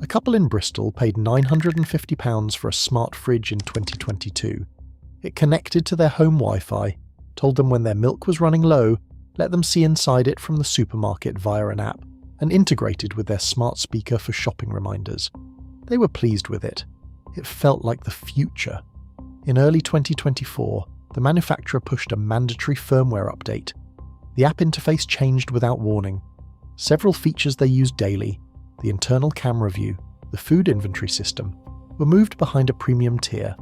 A couple in Bristol paid £950 for a smart fridge in 2022. It connected to their home Wi-Fi, told them when their milk was running low, let them see inside it from the supermarket via an app, and integrated with their smart speaker for shopping reminders. They were pleased with it. It felt like the future. In early 2024, the manufacturer pushed a mandatory firmware update. The app interface changed without warning. Several features they used daily, the internal camera view, the food inventory system, were moved behind a premium tier.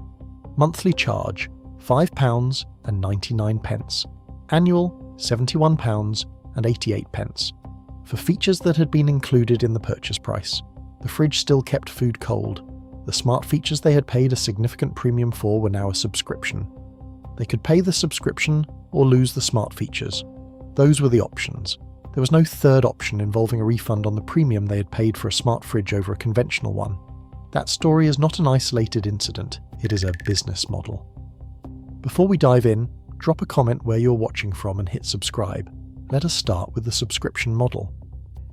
Monthly charge, £5.99. Annual, £71.88. For features that had been included in the purchase price. The fridge still kept food cold. The smart features they had paid a significant premium for were now a subscription. They could pay the subscription or lose the smart features. Those were the options. There was no third option involving a refund on the premium they had paid for a smart fridge over a conventional one. That story is not an isolated incident, it is a business model. Before we dive in, drop a comment where you're watching from and hit subscribe. Let us start with the subscription model.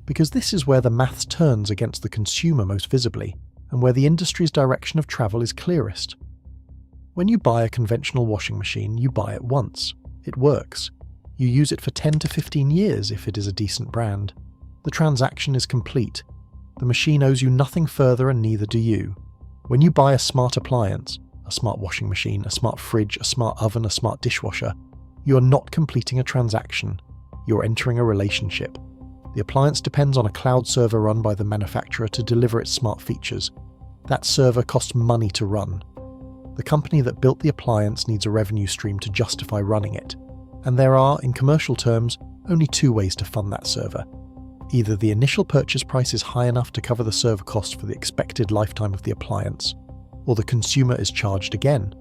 Because this is where the maths turns against the consumer most visibly, and where the industry's direction of travel is clearest. When you buy a conventional washing machine, you buy it once. It works. You use it for 10 to 15 years if it is a decent brand. The transaction is complete. The machine owes you nothing further and neither do you. When you buy a smart appliance, a smart washing machine, a smart fridge, a smart oven, a smart dishwasher, you are not completing a transaction. You're entering a relationship. The appliance depends on a cloud server run by the manufacturer to deliver its smart features. That server costs money to run. The company that built the appliance needs a revenue stream to justify running it. And there are, in commercial terms, only two ways to fund that server. Either the initial purchase price is high enough to cover the server cost for the expected lifetime of the appliance, or the consumer is charged again,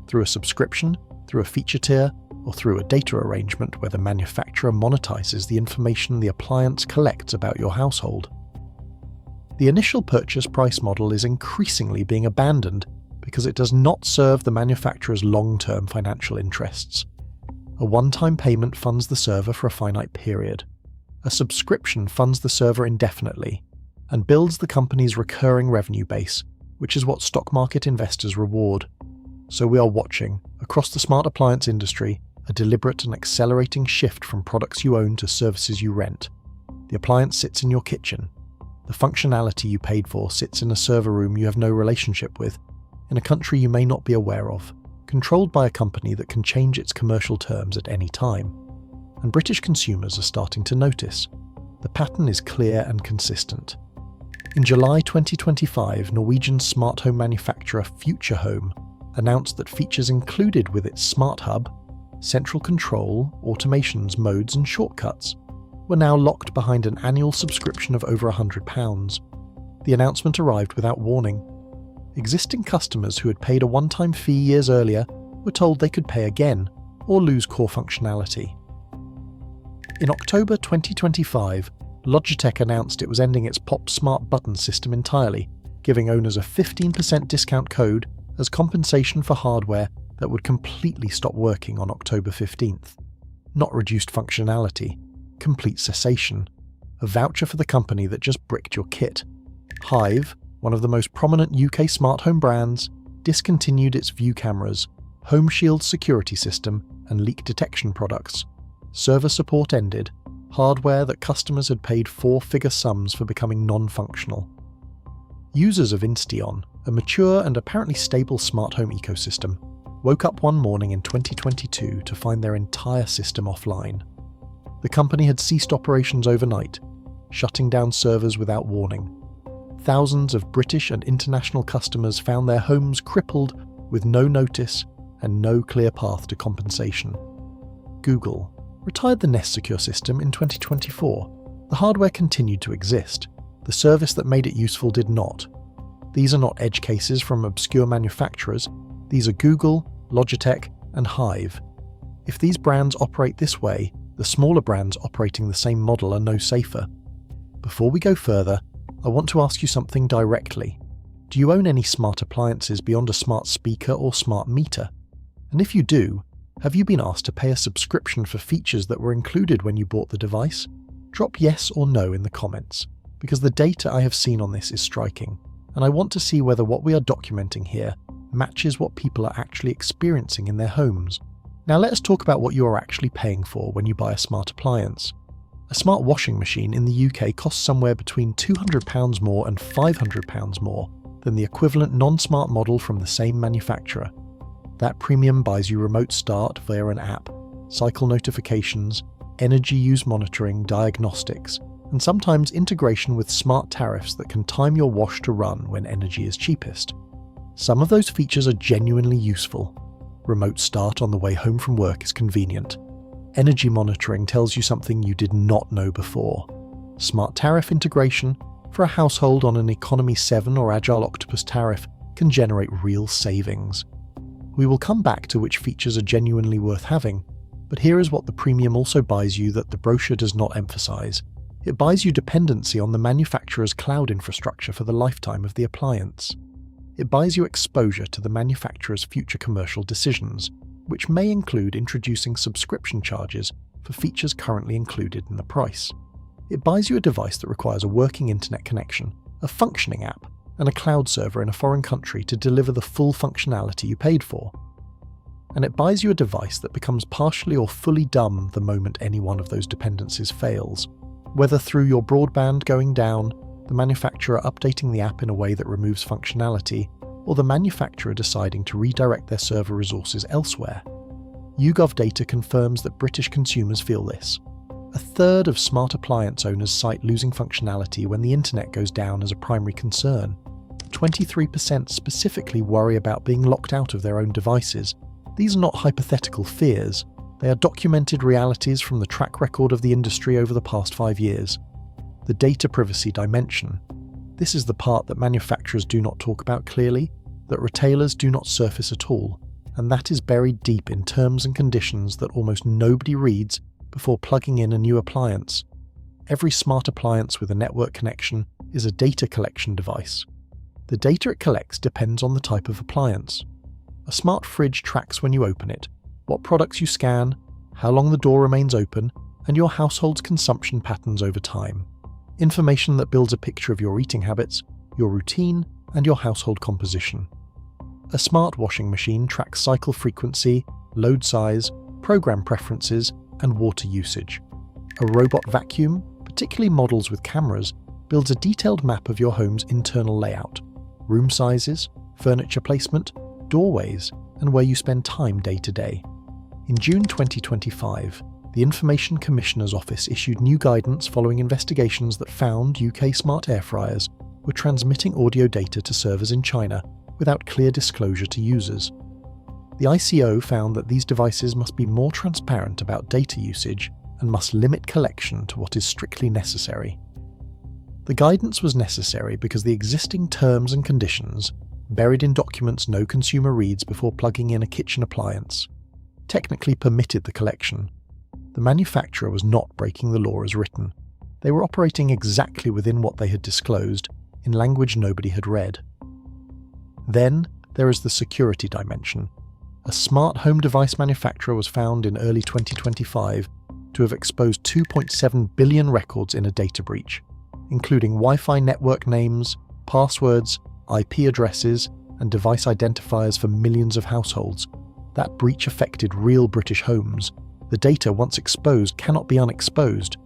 through a subscription, through a feature tier, or through a data arrangement where the manufacturer monetizes the information the appliance collects about your household. The initial purchase price model is increasingly being abandoned because it does not serve the manufacturer's long-term financial interests. A one-time payment funds the server for a finite period. A subscription funds the server indefinitely and builds the company's recurring revenue base, which is what stock market investors reward. So we are watching, across the smart appliance industry, a deliberate and accelerating shift from products you own to services you rent. The appliance sits in your kitchen. The functionality you paid for sits in a server room you have no relationship with, in a country you may not be aware of, controlled by a company that can change its commercial terms at any time. And British consumers are starting to notice. The pattern is clear and consistent. In July 2025, Norwegian smart home manufacturer Future Home announced that features included with its smart hub, central control, automations, modes and shortcuts, were now locked behind an annual subscription of over £100. The announcement arrived without warning. Existing customers who had paid a one-time fee years earlier were told they could pay again or lose core functionality. In October 2025, Logitech announced it was ending its Pop Smart button system entirely, giving owners a 15% discount code as compensation for hardware that would completely stop working on October 15th. Not reduced functionality, complete cessation. A voucher for the company that just bricked your kit. Hive, one of the most prominent UK smart home brands, discontinued its View cameras, Home Shield security system, and leak detection products. Server support ended, hardware that customers had paid four-figure sums for becoming non-functional. Users of Insteon, a mature and apparently stable smart home ecosystem, woke up one morning in 2022 to find their entire system offline. The company had ceased operations overnight, shutting down servers without warning. Thousands of British and international customers found their homes crippled with no notice and no clear path to compensation. Google retired the Nest Secure system in 2024. The hardware continued to exist. The service that made it useful did not. These are not edge cases from obscure manufacturers. These are Google, Logitech, and Hive. If these brands operate this way, the smaller brands operating the same model are no safer. Before we go further, I want to ask you something directly. Do you own any smart appliances beyond a smart speaker or smart meter? And if you do, have you been asked to pay a subscription for features that were included when you bought the device? Drop yes or no in the comments, because the data I have seen on this is striking, and I want to see whether what we are documenting here matches what people are actually experiencing in their homes. Now let us talk about what you are actually paying for when you buy a smart appliance. A smart washing machine in the UK costs somewhere between £200 more and £500 more than the equivalent non-smart model from the same manufacturer. That premium buys you remote start via an app, cycle notifications, energy use monitoring, diagnostics, and sometimes integration with smart tariffs that can time your wash to run when energy is cheapest. Some of those features are genuinely useful. Remote start on the way home from work is convenient. Energy monitoring tells you something you did not know before. Smart tariff integration for a household on an Economy 7 or Agile Octopus tariff can generate real savings. We will come back to which features are genuinely worth having, but here is what the premium also buys you that the brochure does not emphasize. It buys you dependency on the manufacturer's cloud infrastructure for the lifetime of the appliance. It buys you exposure to the manufacturer's future commercial decisions, which may include introducing subscription charges for features currently included in the price. It buys you a device that requires a working internet connection, a functioning app, and a cloud server in a foreign country to deliver the full functionality you paid for. And it buys you a device that becomes partially or fully dumb the moment any one of those dependencies fails, whether through your broadband going down, the manufacturer updating the app in a way that removes functionality, or the manufacturer deciding to redirect their server resources elsewhere. YouGov data confirms that British consumers feel this. A third of smart appliance owners cite losing functionality when the internet goes down as a primary concern. 23% specifically worry about being locked out of their own devices. These are not hypothetical fears. They are documented realities from the track record of the industry over the past 5 years. The data privacy dimension. This is the part that manufacturers do not talk about clearly, that retailers do not surface at all, and that is buried deep in terms and conditions that almost nobody reads before plugging in a new appliance. Every smart appliance with a network connection is a data collection device. The data it collects depends on the type of appliance. A smart fridge tracks when you open it, what products you scan, how long the door remains open, and your household's consumption patterns over time. Information that builds a picture of your eating habits, your routine, and your household composition. A smart washing machine tracks cycle frequency, load size, program preferences, and water usage. A robot vacuum, particularly models with cameras, builds a detailed map of your home's internal layout, room sizes, furniture placement, doorways, and where you spend time day to day. In June 2025, the Information Commissioner's Office issued new guidance following investigations that found UK smart air fryers were transmitting audio data to servers in China without clear disclosure to users. The ICO found that these devices must be more transparent about data usage and must limit collection to what is strictly necessary. The guidance was necessary because the existing terms and conditions, buried in documents no consumer reads before plugging in a kitchen appliance, technically permitted the collection. The manufacturer was not breaking the law as written. They were operating exactly within what they had disclosed, in language nobody had read. Then, there is the security dimension. A smart home device manufacturer was found in early 2025 to have exposed 2.7 billion records in a data breach, including Wi-Fi network names, passwords, IP addresses, and device identifiers for millions of households. That breach affected real British homes. The data, once exposed, cannot be unexposed.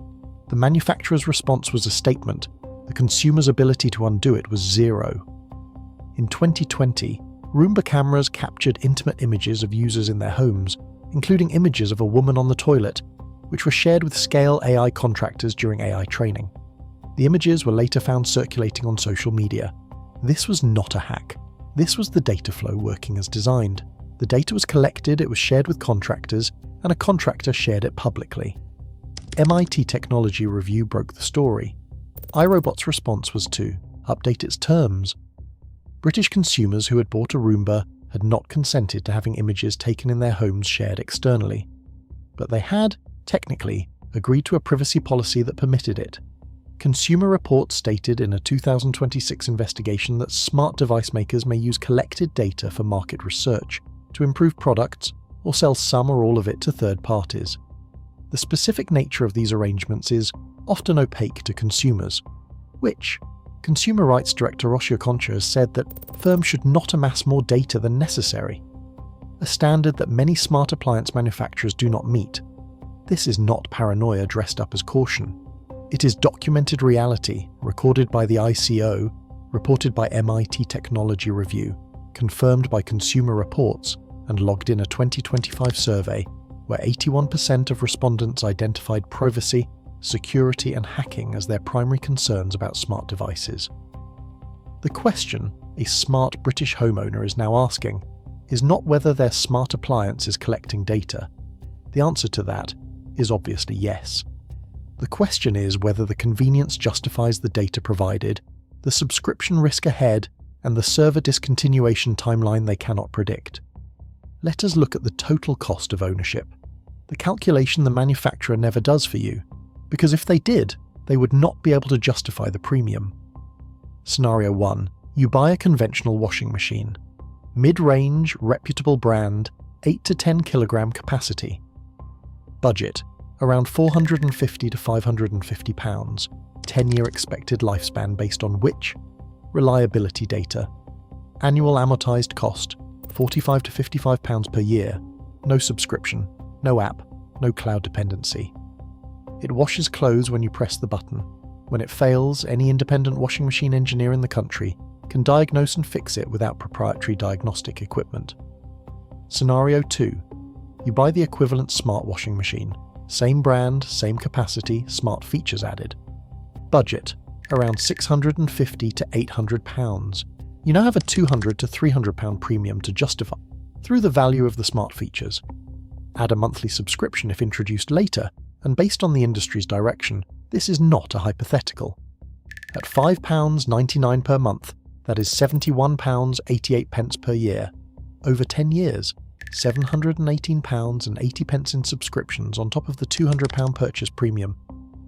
The manufacturer's response was a statement. The consumer's ability to undo it was zero. In 2020, Roomba cameras captured intimate images of users in their homes, including images of a woman on the toilet, which were shared with Scale AI contractors during AI training. The images were later found circulating on social media. This was not a hack. This was the data flow working as designed. The data was collected, it was shared with contractors, and a contractor shared it publicly. MIT Technology Review broke the story. iRobot's response was to update its terms. British consumers who had bought a Roomba had not consented to having images taken in their homes shared externally. But they had, technically, agreed to a privacy policy that permitted it. Consumer Reports stated in a 2026 investigation that smart device makers may use collected data for market research, to improve products, or sell some or all of it to third parties. The specific nature of these arrangements is often opaque to consumers. which Consumer Rights Director Rocio Concha has said that firms should not amass more data than necessary, a standard that many smart appliance manufacturers do not meet. This is not paranoia dressed up as caution. It is documented reality, recorded by the ICO, reported by MIT Technology Review, confirmed by Consumer Reports, and logged in a 2025 survey where 81% of respondents identified privacy, security, and hacking as their primary concerns about smart devices. The question a smart British homeowner is now asking is not whether their smart appliance is collecting data. The answer to that is obviously yes. The question is whether the convenience justifies the data provided, the subscription risk ahead, and the server discontinuation timeline they cannot predict. Let us look at the total cost of ownership, the calculation the manufacturer never does for you, because if they did, they would not be able to justify the premium. Scenario 1. You buy a conventional washing machine. Mid-range, reputable brand, 8 to 10 kilogram capacity. Budget, around £450 to £550, 10-year expected lifespan based on which? Reliability data. Annual amortized cost, £45 to £55 per year. No subscription, no app, no cloud dependency. It washes clothes when you press the button. When it fails, any independent washing machine engineer in the country can diagnose and fix it without proprietary diagnostic equipment. Scenario 2. You buy the equivalent smart washing machine. Same brand, same capacity, smart features added. Budget, around £650 to £800. You now have a £200 to £300 premium to justify through the value of the smart features. Add a monthly subscription if introduced later, and based on the industry's direction, this is not a hypothetical. At £5.99 per month, that is £71.88 per year. Over 10 years, £718.80 in subscriptions on top of the £200 purchase premium.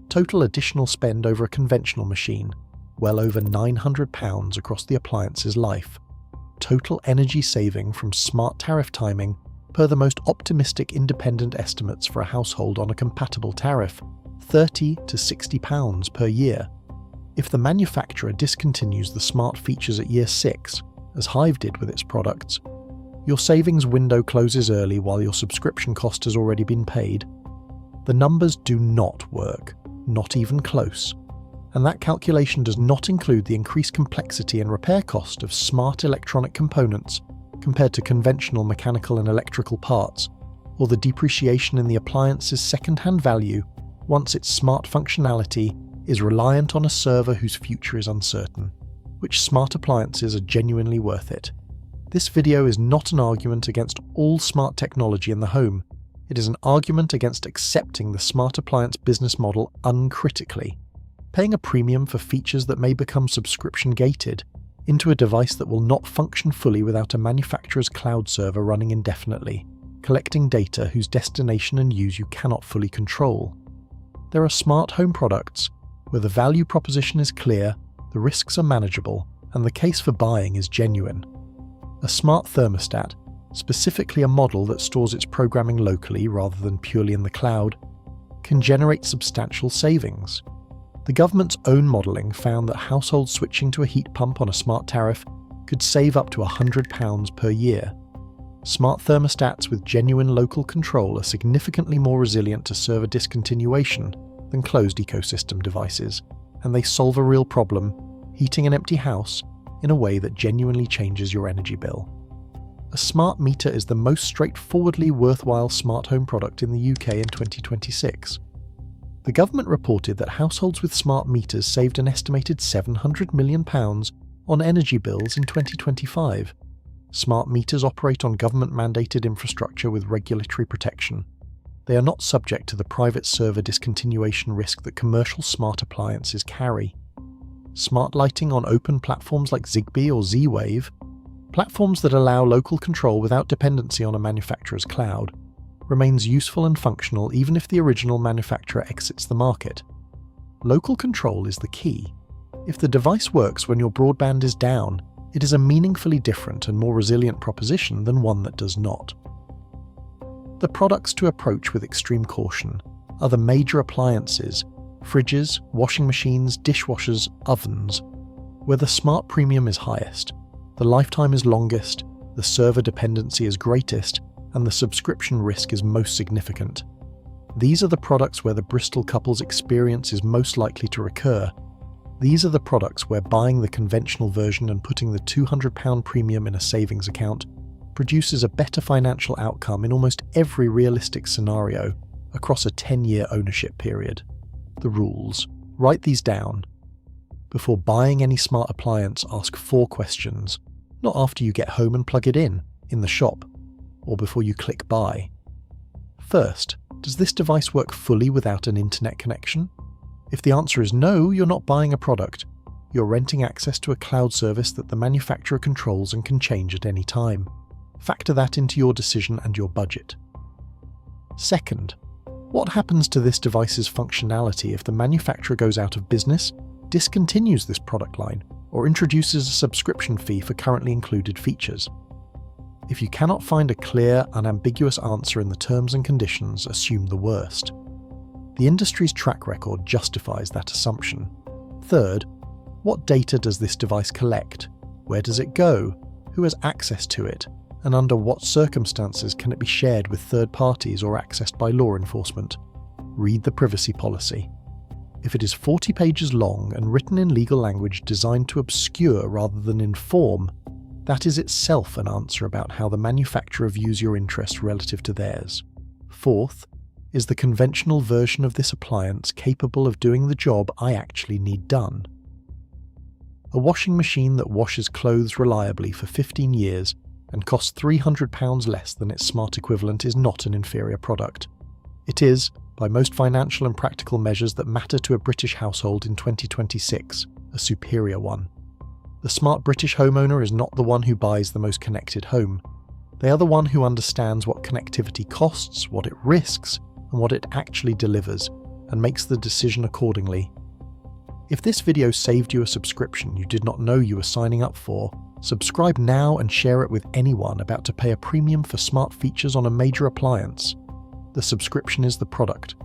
Total additional spend over a conventional machine, well over £900 across the appliance's life. Total energy saving from smart tariff timing, per the most optimistic independent estimates for a household on a compatible tariff, £30 to £60 per year. If the manufacturer discontinues the smart features at year 6, as Hive did with its products, your savings window closes early while your subscription cost has already been paid. The numbers do not work, not even close. And that calculation does not include the increased complexity and repair cost of smart electronic components compared to conventional mechanical and electrical parts, or the depreciation in the appliance's second-hand value once its smart functionality is reliant on a server whose future is uncertain. Which smart appliances are genuinely worth it? This video is not an argument against all smart technology in the home. It is an argument against accepting the smart appliance business model uncritically, paying a premium for features that may become subscription-gated, into a device that will not function fully without a manufacturer's cloud server running indefinitely, collecting data whose destination and use you cannot fully control. There are smart home products where the value proposition is clear, the risks are manageable, and the case for buying is genuine. A smart thermostat, specifically a model that stores its programming locally rather than purely in the cloud, can generate substantial savings. The government's own modelling found that households switching to a heat pump on a smart tariff could save up to £100 per year. Smart thermostats with genuine local control are significantly more resilient to server discontinuation than closed ecosystem devices, and they solve a real problem, heating an empty house, in a way that genuinely changes your energy bill. A smart meter is the most straightforwardly worthwhile smart home product in the UK in 2026. The government reported that households with smart meters saved an estimated £700 million on energy bills in 2025. Smart meters operate on government-mandated infrastructure with regulatory protection. They are not subject to the private server discontinuation risk that commercial smart appliances carry. Smart lighting on open platforms like Zigbee or Z-Wave, platforms that allow local control without dependency on a manufacturer's cloud, remains useful and functional even if the original manufacturer exits the market. Local control is the key. If the device works when your broadband is down, it is a meaningfully different and more resilient proposition than one that does not. The products to approach with extreme caution are the major appliances fridges, washing machines, dishwashers, ovens. Where the smart premium is highest, the lifetime is longest, the server dependency is greatest, and the subscription risk is most significant. These are the products where the Bristol couple's experience is most likely to recur. These are the products where buying the conventional version and putting the £200 premium in a savings account produces a better financial outcome in almost every realistic scenario across a 10-year ownership period. The rules. Write these down. Before buying any smart appliance, ask 4 questions. Not after you get home and plug it in the shop, or before you click buy. First, does this device work fully without an internet connection? If the answer is no, you're not buying a product. You're renting access to a cloud service that the manufacturer controls and can change at any time. Factor that into your decision and your budget. Second, what happens to this device's functionality if the manufacturer goes out of business, discontinues this product line, or introduces a subscription fee for currently included features? If you cannot find a clear, unambiguous answer in the terms and conditions, assume the worst. The industry's track record justifies that assumption. Third, what data does this device collect? Where does it go? Who has access to it? And under what circumstances can it be shared with third parties or accessed by law enforcement? Read the privacy policy. If it is 40 pages long and written in legal language designed to obscure rather than inform, that is itself an answer about how the manufacturer views your interests relative to theirs. Fourth, is the conventional version of this appliance capable of doing the job I actually need done? A washing machine that washes clothes reliably for 15 years and costs £300 less than its smart equivalent is not an inferior product. It is, by most financial and practical measures that matter to a British household in 2026, a superior one. The smart British homeowner is not the one who buys the most connected home. They are the one who understands what connectivity costs, what it risks, and what it actually delivers, and makes the decision accordingly. If this video saved you a subscription you did not know you were signing up for, subscribe now and share it with anyone about to pay a premium for smart features on a major appliance. The subscription is the product,